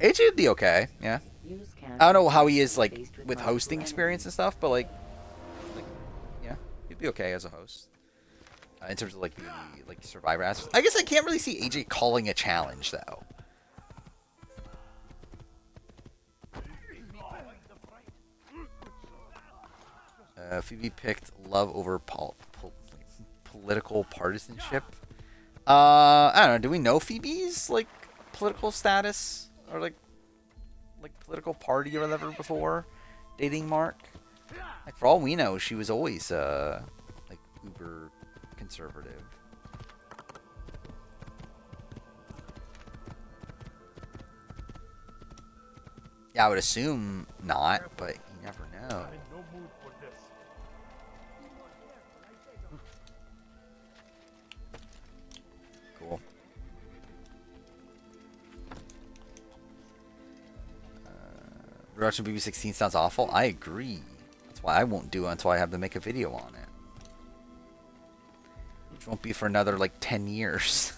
AJ would be okay. Yeah. Use I don't cancel know how to he is restore like base with required for hosting experience and energy. stuff, but like yeah, he'd be okay as a host. In terms of like the like Survivor aspect, I guess I can't really see AJ calling a challenge though. Phoebe picked love over political partisanship. I don't know. Do we know Phoebe's like political status or like political party or whatever before dating Mark? Like for all we know, she was always like uber conservative. Yeah, I would assume not, but you never know. Cool. Rewatching BB16 sounds awful. I agree. That's why I won't do it until I have to make a video on it. Which won't be for another like 10 years.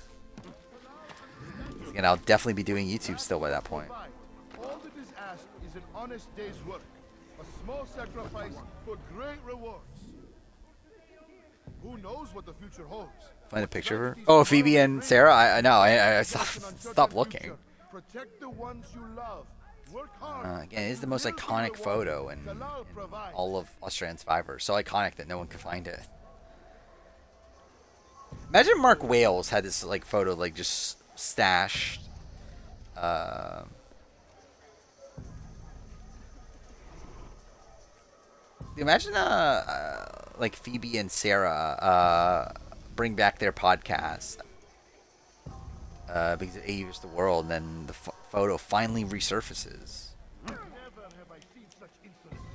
And I'll definitely be doing YouTube still by that point. All that is asked is an honest day's work. A small sacrifice for great rewards. Who knows what the future holds? Find a picture of her. Oh, Phoebe and Sarah. I know. I stopped looking. Protect the ones you love. Work hard. Again, it is the most iconic photo in all of Australian Survivor. So iconic that no one could find it. Imagine Mark Wales had this like photo like just stashed. Imagine like Phoebe and Sarah bring back their podcast because it ages the world, and then the photo finally resurfaces. Never have I seen such insolence.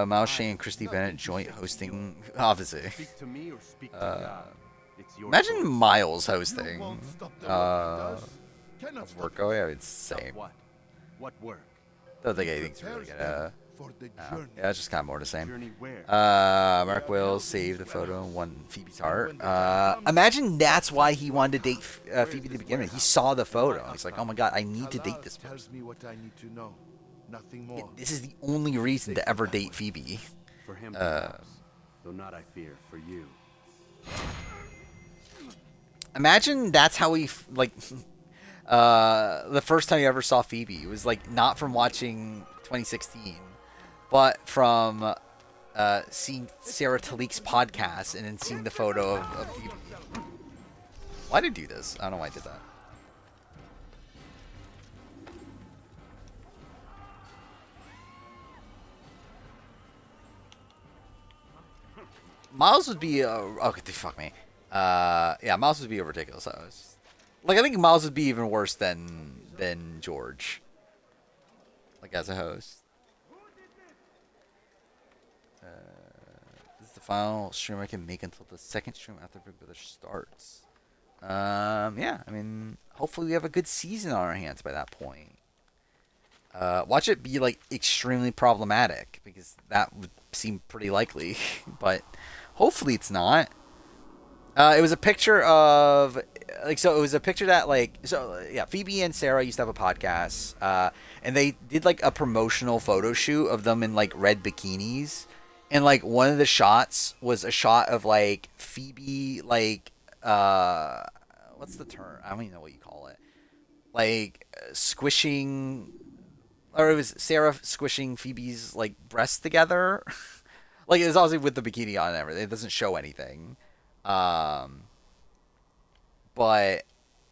Miles Shane and Christy Bennett joint hosting, obviously. Speak to me or speak to God. It's your Imagine choice. Miles You hosting. won't stop the work it does. Cannot stop Work. Oh yeah, it's the Stop same. What work? Don't think anything's really Prepares gonna. them for the journey. Yeah, it's just kind of more the same. Journey where? Mark Wills saved the photo and won Phoebe's heart. Imagine that's why he wanted to date Phoebe to begin with. He saw the photo. He's like, oh my god, I need to date this tells person. me what I need to know. Nothing more. This is the only reason to ever date Phoebe. For him, perhaps. Though not, I fear, for you. Imagine that's how he like. The first time you ever saw Phoebe, it was like not from watching 2016, but from seeing Sarah Talik's podcast and then seeing the photo of Phoebe. Why did I do this? I don't know why I did that. Miles would be okay. Fuck me. Yeah, Miles would be a ridiculous host. Like I think Miles would be even worse than George. Like as a host. This is the final stream I can make until the second stream after Big Brother starts. Yeah, I mean, hopefully we have a good season on our hands by that point. Watch it be like extremely problematic because that would seem pretty likely, but hopefully it's not. It was a picture of like so. It was a picture that like so yeah. Phoebe and Sarah used to have a podcast, and they did like a promotional photo shoot of them in like red bikinis, and like one of the shots was a shot of like Phoebe like what's the term? I don't even know what you call it. Like squishing, or it was Sarah squishing Phoebe's like breasts together. Like it was obviously with the bikini on and everything. It doesn't show anything. But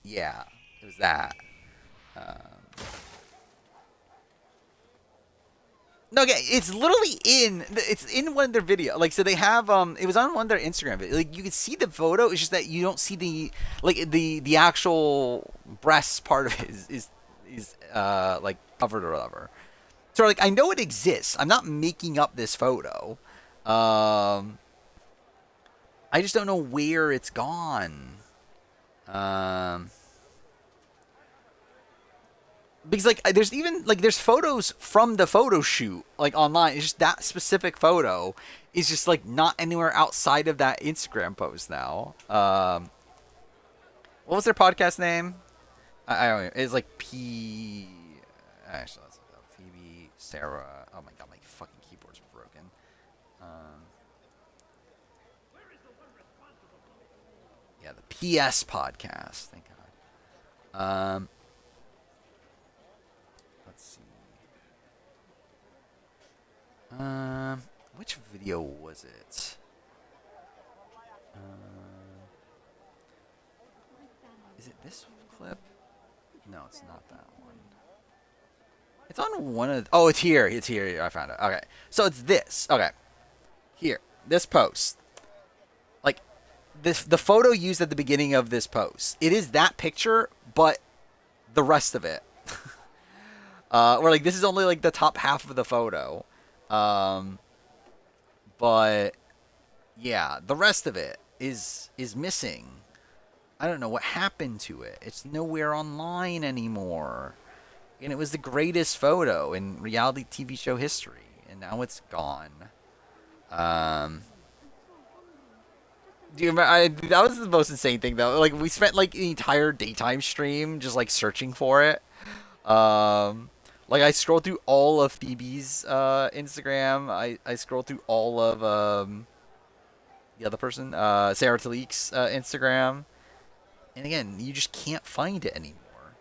yeah, it was that. No, okay, it's literally it's in one of their video. Like so they have it was on one of their Instagram videos. Like you can see the photo, it's just that you don't see the actual breasts part of it is like covered or whatever. So like I know it exists. I'm not making up this photo. I just don't know where it's gone. Because like there's even like there's photos from the photo shoot like online. It's just that specific photo is just like not anywhere outside of that Instagram post now. What was their podcast name? I don't know. It's like P. Actually, let's look it up. Phoebe, Sarah. Oh my god, my fucking keyboard's broken. Yeah, the PS podcast. Thank God. Let's see. Which video was it? Is it this clip? No, it's not that one. It's on one of. Oh, it's here. It's here. I found it. Okay, so it's this. Okay, here. This post. Like, the photo used at the beginning of this post. It is that picture, but the rest of it. Or like this is only like the top half of the photo. But yeah, the rest of it is missing. I don't know what happened to it. It's nowhere online anymore. And it was the greatest photo in reality TV show history, and now it's gone. Do you remember? That was the most insane thing, though. Like, we spent like the entire daytime stream just like searching for it. Like, I scrolled through all of Phoebe's Instagram. I scrolled through all of the other person, Sarah Talik's Instagram. And again, you just can't find it anymore.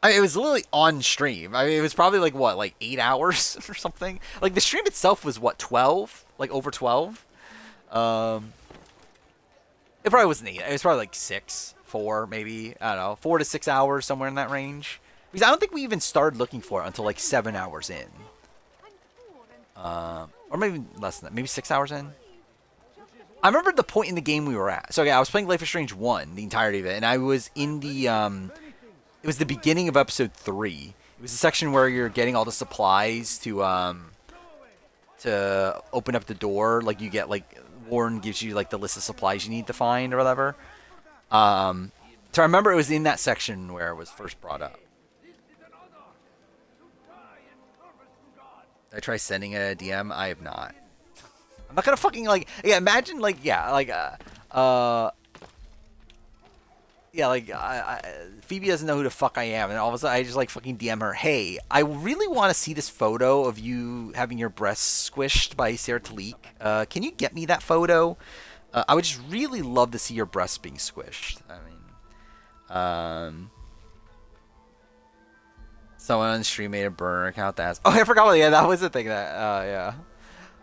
It was literally on stream. I mean, it was probably like what, like 8 hours or something. Like the stream itself was what, 12? Like over 12? It probably wasn't 8. It was probably like 6, 4, maybe. I don't know, 4 to 6 hours, somewhere in that range. Because I don't think we even started looking for it until like 7 hours in. Or maybe less than that. Maybe 6 hours in. I remember the point in the game we were at. So yeah, I was playing Life is Strange 1 the entirety of it, and I was in the it was the beginning of episode 3. It was the section where you're getting all the supplies to open up the door. Like, you get like, Warren gives you like the list of supplies you need to find or whatever. So I remember it was in that section where it was first brought up. Did I try sending a DM? I have not. I'm not gonna fucking like, yeah, imagine like, yeah, like yeah, like Phoebe doesn't know who the fuck I am, and all of a sudden I just like fucking DM her, hey, I really want to see this photo of you having your breasts squished by Sarah Talik. Can you get me that photo? I would just really love to see your breasts being squished. I mean, someone on the stream made a burner account that has. Oh, I forgot. Yeah, that was the thing that. Yeah.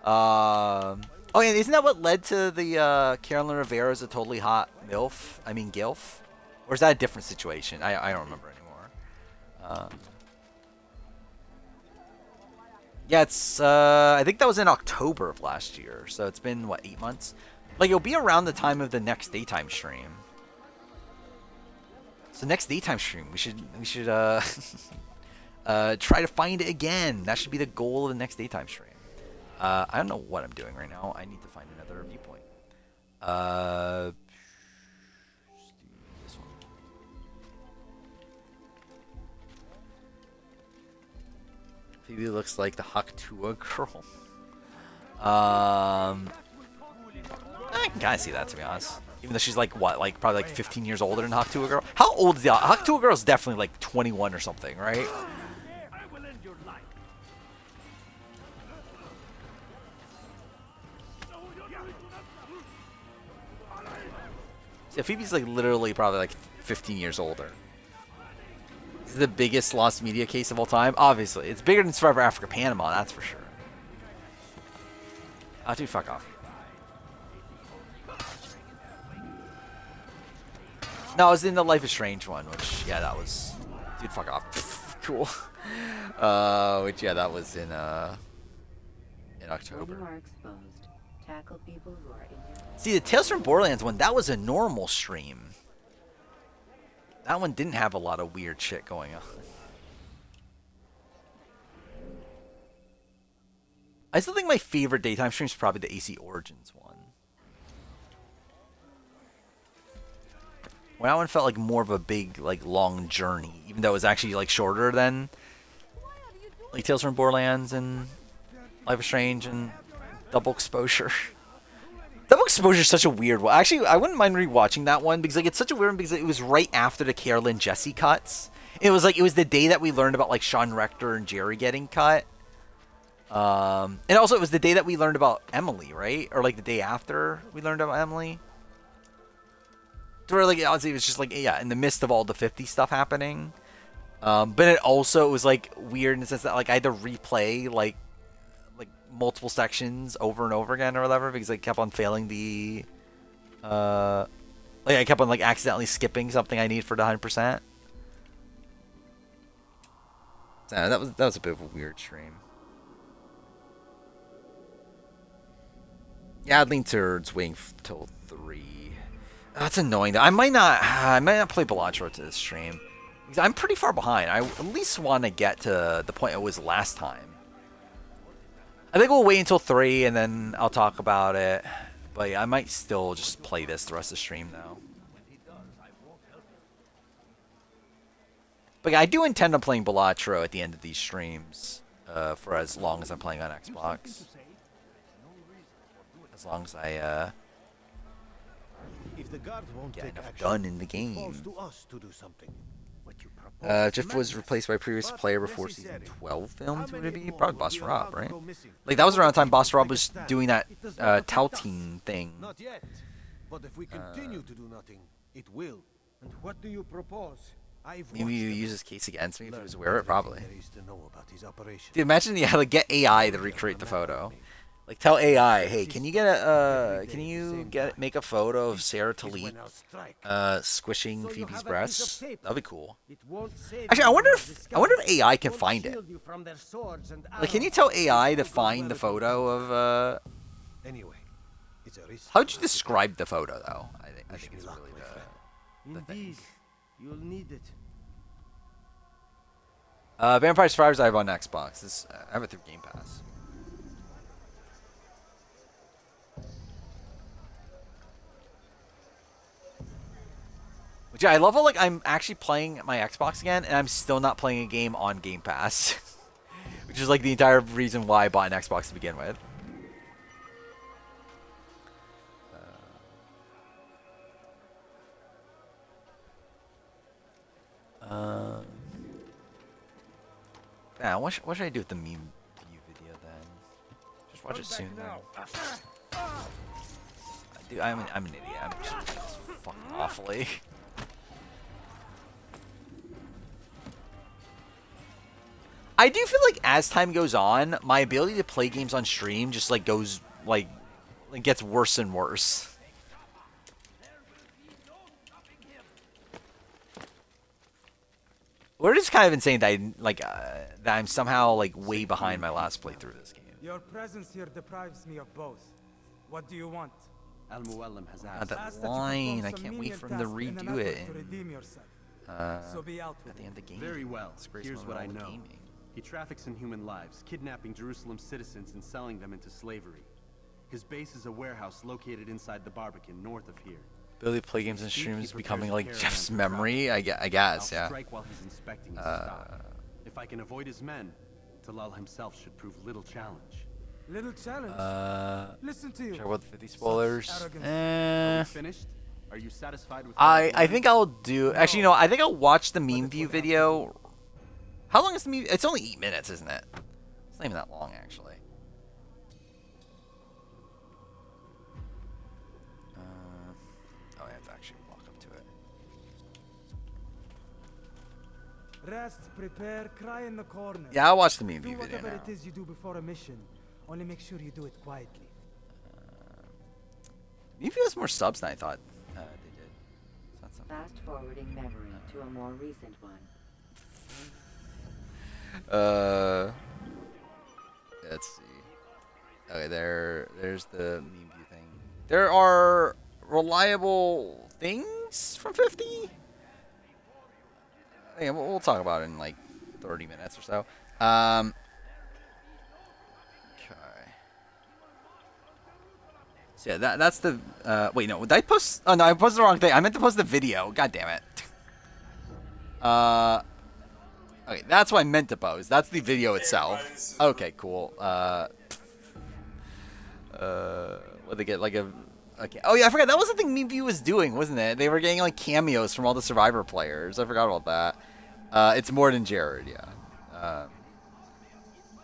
Oh, yeah, isn't that what led to the Carolyn Rivera as a totally hot MILF? I mean, GILF? Or is that a different situation? I don't remember anymore. Yeah, it's, I think that was in October of last year. So it's been, what, 8 months? Like, it'll be around the time of the next daytime stream. So next daytime stream, we should try to find it again. That should be the goal of the next daytime stream. I don't know what I'm doing right now. I need to find another viewpoint. Let's do this one. Phoebe looks like the Haktua girl. I can kind of see that, to be honest. Even though she's like, what, like probably like 15 years older than Haktua girl. How old is the Haktua girl? Is definitely like 21 or something, right? Yeah, Phoebe's like literally probably like 15 years older. This is the biggest lost media case of all time. Obviously, it's bigger than Survivor Africa Panama, that's for sure. Oh, dude, fuck off. No, I was in the Life is Strange one, which, yeah, that was... Dude, fuck off. Cool. Which, yeah, that was in October. Tackle people who are in. See, the Tales from Borderlands one, that was a normal stream. That one didn't have a lot of weird shit going on. I still think my favorite daytime stream is probably the AC Origins one. Well, that one felt like more of a big, like, long journey, even though it was actually like shorter than like Tales from Borderlands and Life is Strange and Double Exposure. Double Exposure is such a weird one. Actually, I wouldn't mind rewatching that one because like it's such a weird one because it was right after the Carolyn Jesse cuts. It was the day that we learned about like Sean Rector and Jerry getting cut. And also it was the day that we learned about Emily, right? Or like the day after we learned about Emily. Where like honestly it was just like yeah, in the midst of all the 50 stuff happening. But it was like weird in the sense that like I had to replay like multiple sections over and over again or whatever because I kept on failing the like I kept on like accidentally skipping something I need for the 100%. That was a bit of a weird stream. Yeah, I'd lean towards waiting till 3. That's annoying. I might not play Balatro to this stream. Because I'm pretty far behind. I at least want to get to the point I was last time. I think we'll wait until 3 and then I'll talk about it. But yeah, I might still just play this the rest of the stream though. But yeah, I do intend on playing Balatro at the end of these streams. For as long as I'm playing on Xbox. As long as I If the guard won't get take enough action, done in the it game. falls to us to do something. What you propose is Jeff was madness, replaced by a previous but player before necessary. season 12 filmed. How Would many it be? more Probably will Boss be Rob, allowed to right? go missing? Like that was around the time Boss Rob Take a was stand. doing that It does not affect us. Taltine thing. Not yet. But if we continue to do nothing, it will. And what do you propose? I've Maybe you watched use them. his case against me if he Learn was aware of it. Probably. everything there is to know about his operation. Dude, imagine like get AI to recreate the photo. Like tell AI, hey, can you make a photo of Sarah Is when Talib I'll strike. squishing So you Phoebe's have a piece of breasts? paper. That'd be cool. It won't save Actually, you I wonder from if discovery. AI can Won't find it. shield you from their swords and Like, can you arrows. tell AI to It won't go find well the if you photo don't. of Anyway, it's a risk. How'd you describe the photo though? I Wish think me it's luck, really my friend. the thing. Indeed, you'll need it. Vampire Survivors I have on Xbox. I have it through Game Pass. Which I love how like I'm actually playing my Xbox again and I'm still not playing a game on Game Pass. Which is like the entire reason why I bought an Xbox to begin with. Yeah, what should I do with the meme view video then? Just watch it soon. Then. Dude, I'm an idiot. I'm just doing this fucking awfully. I do feel like as time goes on, my ability to play games on stream just like goes like gets worse and worse. We're just kind of insane that that I'm somehow like way behind my last playthrough of this game. Your presence here deprives me of both. What do you want? Al-Muallim has God, asked. that Ask that you line, perform I some can't wait menial for him to task in an redo it effort to in, redeem yourself. So be out at with the it. end of the game. Very well. Disgrace Here's moment what I all in know. gaming. He traffics in human lives, kidnapping Jerusalem citizens and selling them into slavery. His base is a warehouse located inside the Barbican, north of here. Ability to play games and Speak, stream he is prepares becoming a like caravan Jeff's for memory. travel. I guess, I'll yeah. strike while he's inspecting his stock. If I can avoid his men, Talal himself should prove little challenge. Little challenge. Listen to you. Check about the 50 spoilers. arrogance. Are we finished? Are you satisfied with? I think I'll do. Actually, no. I think I'll watch the meme view video. How long is the meme? It's only 8 minutes, isn't it? It's not even that long, actually. Oh, I have to actually walk up to it. Rest, prepare, cry in the corner. Yeah, I'll watch the meme Do view video whatever now. it is you do before a mission. Only make sure you do it quietly. Meme view has more subs than I thought they did. It's not so Fast forwarding memory to a more recent one. Let's see. Okay, there's the meme view thing. There are reliable things from 50. Yeah, we'll talk about it in like 30 minutes or so. Okay. So yeah, that's the. Wait, no. Did I post? Oh no, I posted the wrong thing. I meant to post the video. God damn it. Okay, that's what I meant to post. That's the video itself. Okay, cool. What they get like a. Okay. Oh yeah, I forgot that was the thing MeView was doing, wasn't it? They were getting like cameos from all the Survivor players. I forgot about that. It's more than Jared, yeah.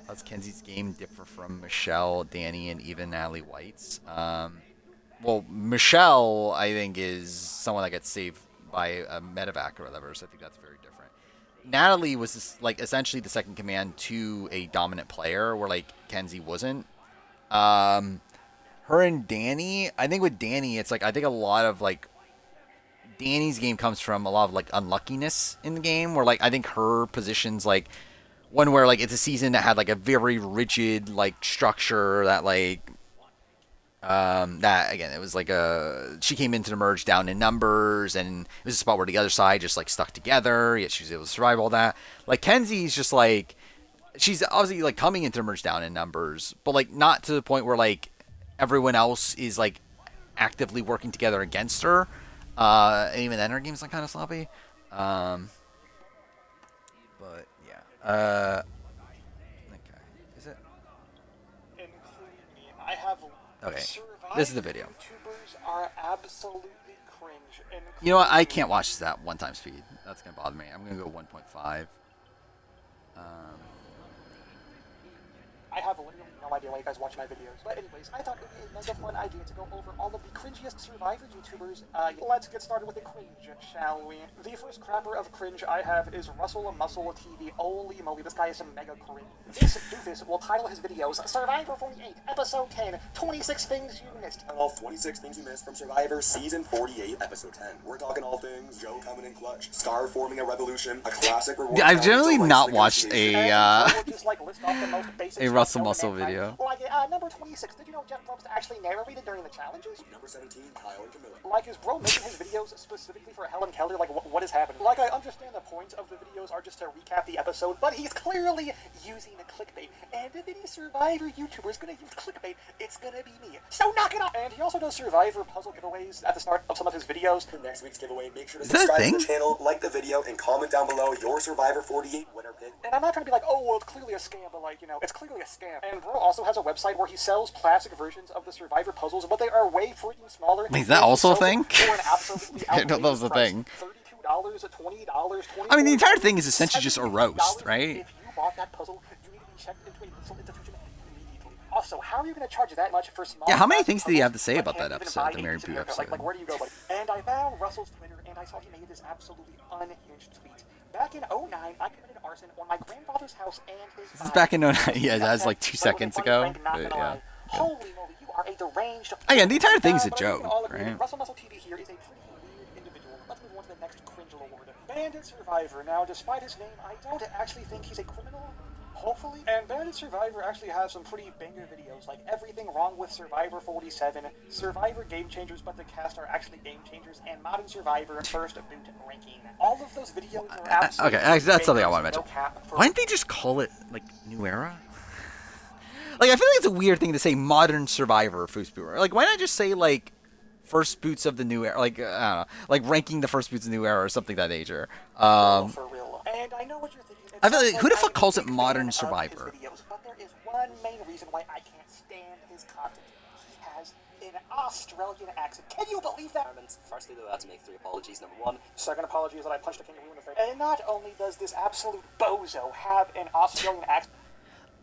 How's Kenzie's game differ from Michelle, Danny, and even Natalie White's? Well, Michelle, I think, is someone that gets saved by a medevac or whatever, so I think that's very different. Natalie was just, like essentially the second command to a dominant player, where like Kenzie wasn't. Her and Danny, I think with Danny, it's like I think a lot of like Danny's game comes from a lot of like unluckiness in the game, where like I think her position's like one where like it's a season that had like a very rigid like structure that like that again it was like she came into the merge down in numbers, and it was a spot where the other side just like stuck together, yet she was able to survive all that. Like Kenzie's just like she's obviously like coming into the merge down in numbers, but like not to the point where like everyone else is like actively working together against her. And even then her game's like kind of sloppy. But yeah. Okay. Is it? Including me. I have Okay. Survivor This is the video. YouTubers are absolutely cringe. You know what? I can't watch this at 1x speed. That's gonna bother me. I'm gonna go 1.5. I have literally no idea why you guys watch my videos. But anyways, I thought it would be a mega fun idea to go over all of the cringiest Survivor YouTubers. Let's get started with the cringe, shall we? The first crapper of cringe I have is Russell Muscle TV. Holy moly, this guy is some mega cringe. This doofus will title his videos Survivor 48, Episode 10, 26 Things You Missed. All 26 things you missed from Survivor Season 48, Episode 10. We're talking all things Joe coming in clutch, Scar forming a revolution, a classic reward. I've generally challenge, not device watched negotiation. a Russell Muscle video. Like, number 26, did you know Jeff Probst actually narrated during the challenges? Number 17, Kyle and Camilla. Like, is bro making his videos specifically for Helen Keller? Like, what is happening? Like, I understand the point of the videos are just to recap the episode, but he's clearly using the clickbait. And if any Survivor YouTuber is gonna use clickbait, it's gonna be me. So knock it off! And he also does Survivor puzzle giveaways at the start of some of his videos. For next week's giveaway, make sure to Is that a subscribe to thing? the channel, like the video, and comment down below your Survivor 48 winner pick. And I'm not trying to be like, oh, well, it's clearly a scam, but like, you know, it's clearly a scam. And bro also has a website where he sells plastic versions of the Survivor puzzles, but they are way freaking smaller. Wait, is that also a thing? For an absolutely I didn't know that was a outrageous thing. price. $32, $20, $24. I mean, the entire thing is essentially just a roast, $70. right? If you bought that puzzle, you need to be checked into a mental institution immediately. Also, how are you going to charge that much for small? Yeah, how many plastic things did he have to puzzles say when about can't that even episode, buy the a Mary decent Boo haircut? episode? Like, where do you go, buddy? And I found Russell's Twitter, and I saw he made this absolutely unhinged tweet. Back in 2009, I committed arson on my grandfather's house and his. This is back in 2009. Yeah, that's like 2 seconds ago. But Yeah. Holy moly, you are a deranged. Again, the entire thing's a But I think we joke, can all agree that right? Russell Muscle TV here is a pretty weird individual. Let's move on to the next cringe award. Bandit Survivor. Now, despite his name, I don't actually think he's a criminal. Hopefully. And Bandit Survivor actually has some pretty banger videos, like Everything Wrong with Survivor 47, Survivor Game Changers, but the cast are actually game changers, and Modern Survivor First Boot Ranking. All of those videos are absolutely Okay, that's something I want to bangers, mention. no cap for- Why didn't they just call it like New Era? Like, I feel like it's a weird thing to say Modern Survivor First Boot. Like, why not just say like First Boots of the New Era? Like, I don't know, like ranking the First Boots of the New Era or something of that nature. For real. And I know what you're thinking. I feel like, who the I'm fuck a calls it big Modern fan of his Survivor? videos, but there is one main reason why I can't stand his content. He has an Australian accent. Can you believe that? Firstly, though, I have to make 3 apologies. Number 1, Second apology is that I punched a kangaroo in the face. And not only does this absolute bozo have an Australian accent,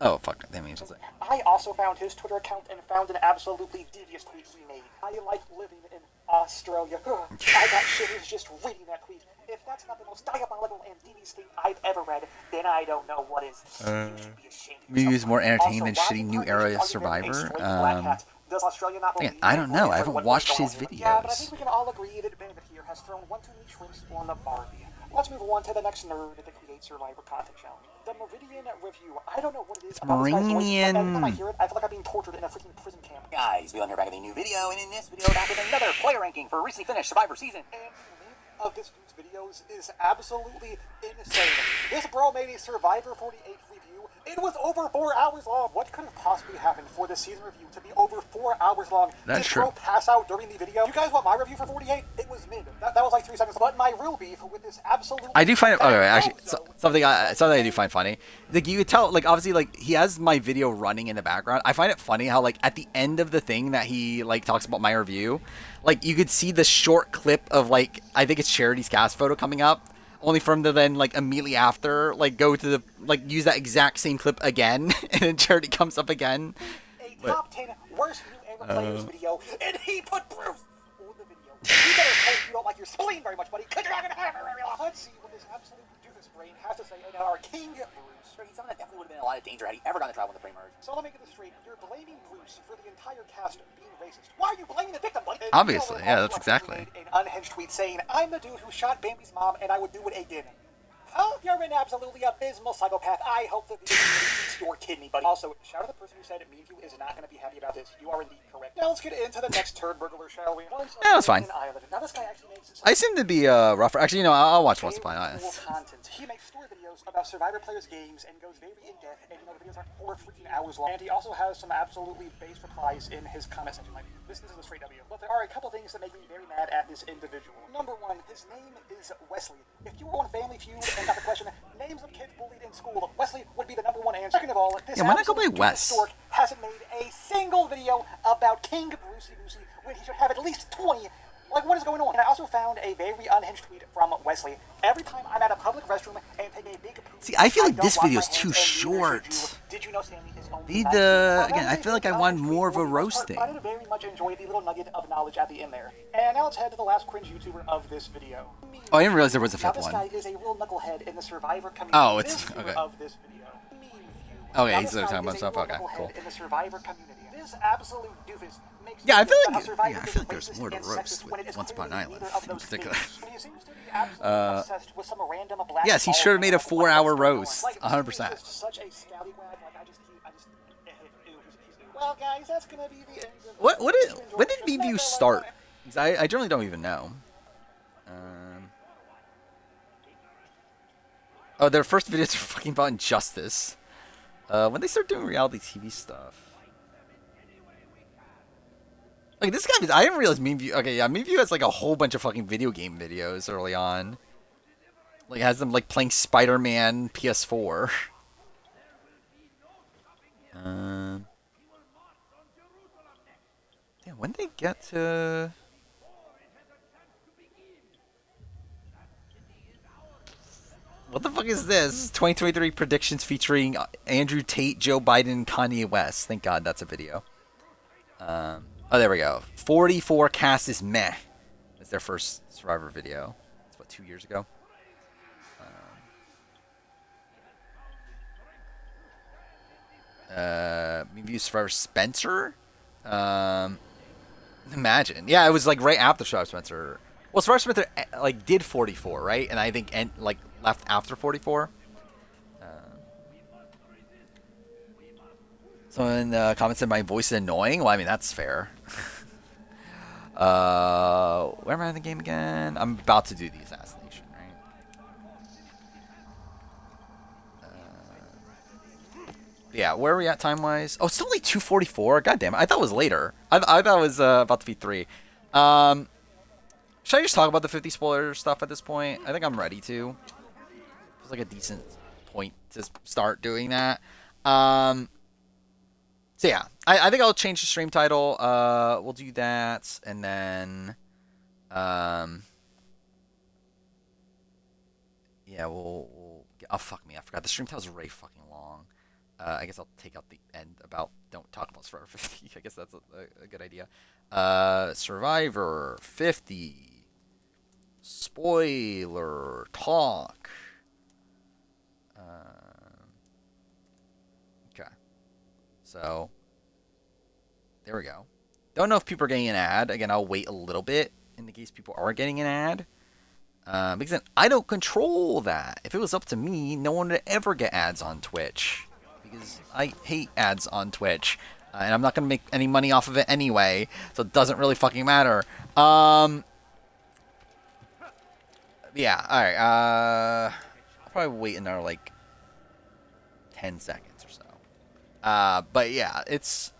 Oh fuck, that means something. I also found his Twitter account and found an absolutely devious tweet he made. I like living in Australia. I got shivers just reading that tweet. If that's not the most diabolical and devious thing I've ever read, then I don't know what is. You should be ashamed of Maybe it's more entertaining than Also, shitty why New are you Era arguing Survivor. a straight black hat? Does Australia not Again, believe I don't know. I haven't what watched goes his on here? Yeah, but I videos. think we can all agree that Bandit here has thrown one too many shrimps on the Barbie. Let's move on to the next nerd that creates Survivor content challenge. The Meridian Review. I don't know what it is about this guy's voice, but every time I hear it, I feel like I'm being tortured in a freaking prison camp. guys, we're back with a new video, and in this video, back with another player ranking for a recently finished Survivor season. And the length of this dude's videos is absolutely insane. This bro made a Survivor 48 review It was over 4 hours long. What could have possibly happened for the season review to be over 4 hours long? That's Did true. Crow pass out during the video? You guys want my review for 48? It was mid. That was like 3 seconds. But my real beef with this absolute... I do find it. Okay, actually, something I do find funny. Like you could tell, like obviously, like he has my video running in the background. I find it funny how like at the end of the thing that he like talks about my review, like you could see the short clip of like I think it's Charity's cast photo coming up. Only for him to then like immediately after like go to the like use that exact same clip again, and then Charity comes up again. A top 10 worst new era players video, and he put Bruce on the video. You better hope you don't like your spleen very much, buddy, because you're not gonna have it very long. Let's see what this absolute doofus brain has to say about our King Bruce. Someone that definitely would have been in a lot of danger had he ever gone to travel in the pre-merge. So let me get this straight. You're blaming Bruce for the entire cast being racist. Why are you blaming the victim, buddy? Obviously, You know, yeah, that's also exactly. made an unhinged tweet saying, "I'm the dude who shot Bambi's mom, and I would do what A did." Oh, you're an absolutely abysmal psychopath. I hope that this eats your kidney, buddy. Also, shout out to the person who said Meanview is not going to be happy about this. You are indeed correct. Now let's get into the next turd burglar, shall we? Yeah, that's fine. Now this guy actually makes I seem to be rougher. Actually, you know, I'll watch Once Upon a Time. cool content. He makes story videos about Survivor players' games and goes very in depth, and you know the videos are 4 freaking hours long. And he also has some absolutely base replies in his comment section. Like, listen to the straight W. But there are a couple things that make me very mad at this individual. Number one, his name is Wesley. If you were on Family Feud and got the question, names of kids bullied in school, Wesley would be the number one answer. Second of all, this Yeah, why not go by absolute Wes? dork hasn't made a single video about King Brucey Lucy when he should have at least 20. Like, what is going on? And I also found a very unhinged tweet from Wesley. Every time I'm at a public restroom and take a big poop, See, I feel like don't this wash video my is too hands, and neither should short. you. Did you know Sammy is only Need 19? the again. I feel like I want more of a roasting. I did very much enjoy the little nugget of knowledge at the end there. And now let's head to the last cringe YouTuber of this video. Oh, I didn't realize there was a Now fifth this one. guy is a real knucklehead in the Survivor community. Oh, it's- This viewer okay. Of this video. Okay, Now he's this guy talking about is a stuff. real Okay, knucklehead cool. In the Survivor community. This absolute doofus makes Yeah, I feel videos like- about how Survivor yeah, I is feel like there's racist more to and roast sexist with when it is Once Upon an clearly Island, neither of in those particular. things. He seems to be absolutely obsessed with some random black Yes, he ball should have made a man. 4-hour What's going on? roast, Like, this 100%. dude is just such a scallywag. Like, I just well, guys, that's gonna be the end of When did BVU start? 'Cause I generally don't even know. Oh, their first videos are fucking about injustice. When they start doing reality TV stuff. Like this guy, I didn't realize MemeView. Okay, yeah, MemeView has like a whole bunch of fucking video game videos early on. Like has them like playing Spider-Man PS4. Yeah, when they get to. What the fuck is this? 2023 predictions featuring Andrew Tate, Joe Biden, and Kanye West. Thank God that's a video. Oh, there we go. 44 cast is meh. It's their first Survivor video. It's what, 2 years ago? Maybe Survivor Spencer? Imagine. Yeah, it was like right after Survivor Spencer. Well, Survivor Spencer like did 44, right? And I think like left after 44. Someone in the comments said my voice is annoying. Well, I mean that's fair. Where am I in the game again? I'm about to do the assassination, right? Yeah, where are we at time-wise? Oh, it's still only 2:44. God damn it! I thought it was later. I thought it was about to be 3. Should I just talk about the 50 spoiler stuff at this point? I think I'm ready to. It's like a decent point to start doing that. So yeah, I think I'll change the stream title. We'll do that, and then yeah, we'll oh fuck me, I forgot the stream title's really fucking long. I guess I'll take out the end about don't talk about Survivor 50. I guess that's a good idea. Survivor 50 spoiler talk. Okay, so there we go. Don't know if people are getting an ad. Again, I'll wait a little bit in the case people are getting an ad. Because then I don't control that. If it was up to me, no one would ever get ads on Twitch. Because I hate ads on Twitch. And I'm not going to make any money off of it anyway. So it doesn't really fucking matter. Yeah, alright. I'll probably wait another, like, 10 seconds. But yeah, it's.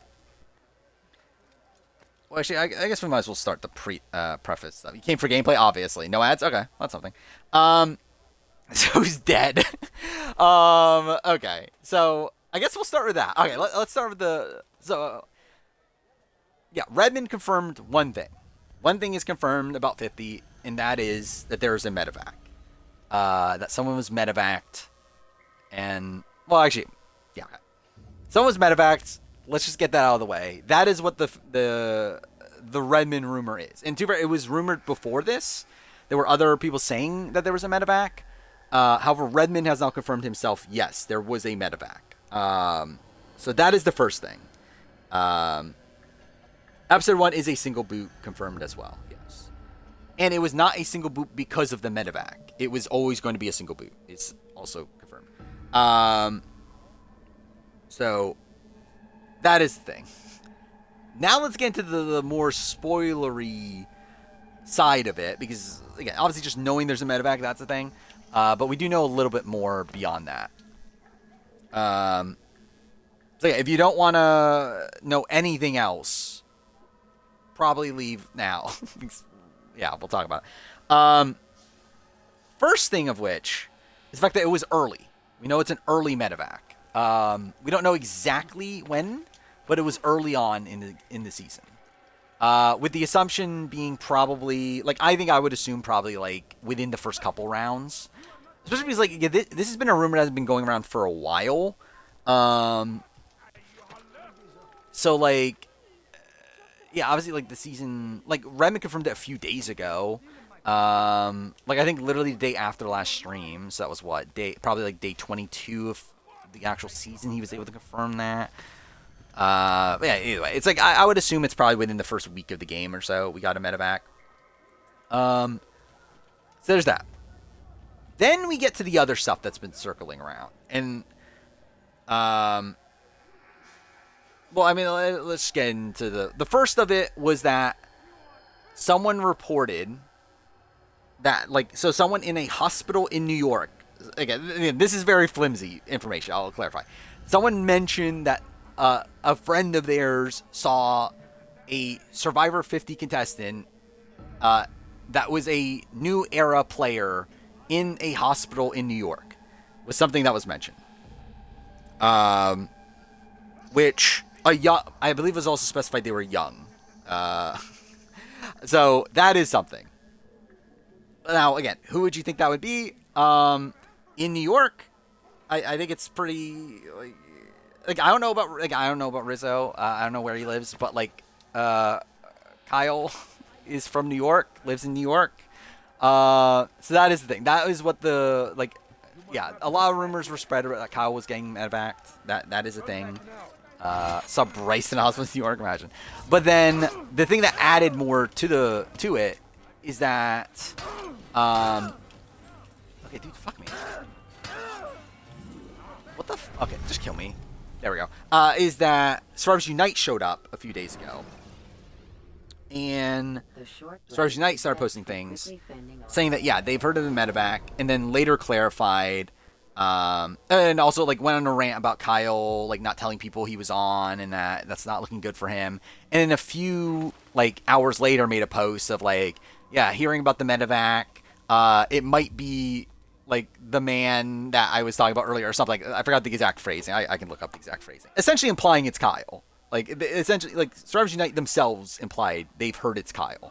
Well, actually, I guess we might as well start the preface stuff. You came for gameplay, obviously. No ads? Okay, that's something. So he's dead. Okay, so I guess we'll start with that. Okay, let's start with the... So, yeah, Redmond confirmed one thing. One thing is confirmed about 50, and that is that there is a medevac. That someone was medevaced, and... Well, actually, yeah. Someone was medevaced. Let's just get that out of the way. That is what the Redmond rumor is. And it was rumored before this. There were other people saying that there was a medevac. However, Redmond has now confirmed himself, yes, there was a medevac. So that is the first thing. Episode 1 is a single boot confirmed as well, yes. And it was not a single boot because of the medevac. It was always going to be a single boot. It's also confirmed. So that is the thing. Now let's get into the more spoilery side of it, because again, obviously just knowing there's a medevac, that's the thing. But we do know a little bit more beyond that. So yeah, if you don't want to know anything else, probably leave now. Yeah, we'll talk about it. First thing of which is the fact that it was early. We know it's an early medevac. We don't know exactly when, but it was early on in the season. With the assumption being probably, like, I think I would assume probably, like, within the first couple rounds. Especially because, like, yeah, this has been a rumor that has been going around for a while. So, like, yeah, obviously, like, the season, like, Redmond confirmed it a few days ago. Like, I think literally the day after the last stream. So that was what? Probably, like, day 22 of the actual season he was able to confirm that. But yeah, either way, it's like I would assume it's probably within the first week of the game or so we got a medevac. So there's that. Then we get to the other stuff that's been circling around, and well, I mean, let's get into the first of it was that someone reported that, like, so someone in a hospital in New York. Again, this is very flimsy information. I'll clarify. Someone mentioned that a friend of theirs saw a Survivor 50 contestant that was a New Era player in a hospital in New York. Was something that was mentioned. Which I believe was also specified they were young. So that is something. Now, again, who would you think that would be? In New York, I think it's pretty... Like I don't know about Rizzo. I don't know where he lives, but like Kyle is from New York, lives in New York. So that is the thing. That is what the yeah. A lot of rumors were spread about that Kyle was getting medevaced. That is a thing. Saw Bryson Osmond, New York, imagine. But then the thing that added more to it is that okay, dude, fuck me. What the? Okay, just kill me. There we go. Is that Survivors Unite showed up a few days ago. And Survivors Unite started posting things saying that, yeah, they've heard of the medevac, and then later clarified, and also, like, went on a rant about Kyle, like, not telling people he was on, and that's not looking good for him. And then a few, like, hours later made a post of, like, yeah, hearing about the medevac, it might be... like the man that I was talking about earlier or something. Like, I forgot the exact phrasing. I can look up the exact phrasing. Essentially implying it's Kyle. Like, essentially, like, Survivors Unite themselves implied they've heard it's Kyle.